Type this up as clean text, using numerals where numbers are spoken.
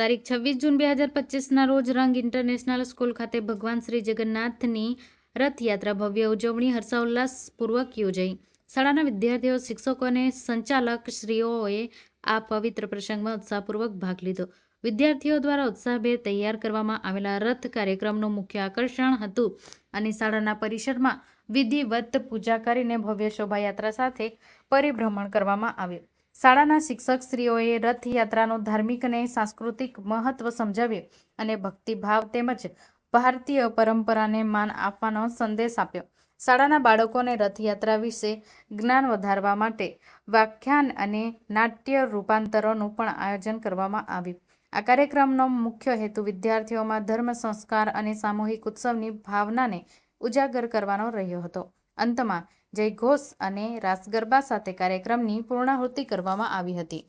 તારીખ 26 જૂન 2025ના રોજ રંગ ઇન્ટરનેશનલ સ્કૂલ ખાતે ભગવાન શ્રી જગન્નાથની રથયાત્રા ભવ્ય ઉજવણી હર્ષોલ્લાસપૂર્વક યોજાઈ. શાળાના વિદ્યાર્થીઓ, શિક્ષકો અને સંચાલક શ્રીઓએ આ પવિત્ર પ્રસંગમાં ઉત્સાહપૂર્વક ભાગ લીધો. વિદ્યાર્થીઓ દ્વારા ઉત્સાહભેર તૈયાર કરવામાં આવેલા રથ કાર્યક્રમનું મુખ્ય આકર્ષણ હતું અને શાળાના પરિસરમાં વિધિવત પૂજા કરીને ભવ્ય શોભાયાત્રા સાથે પરિભ્રમણ કરવામાં આવ્યું. શાળાના શિક્ષકશ્રીઓએ રથયાત્રાનું ધાર્મિક અને સાંસ્કૃતિક મહત્વ સમજાવ્યું અને ભક્તિભાવ તેમજ ભારતીય પરંપરાને માન આપવાનો સંદેશ આપ્યો. શાળાના બાળકોને રથયાત્રા વિશે જ્ઞાન વધારવા માટે વ્યાખ્યાન અને નાટ્ય રૂપાંતરોનું પણ આયોજન કરવામાં આવ્યું. આ કાર્યક્રમનો મુખ્ય હેતુ વિદ્યાર્થીઓમાં ધર્મ, સંસ્કાર અને સામૂહિક ઉત્સવની ભાવનાને ઉજાગર કરવાનો રહ્યો હતો. અંતમાં જયઘોષ અને રાસ ગરબા સાથે કાર્યક્રમની પૂર્ણાહુતિ કરવામાં આવી હતી.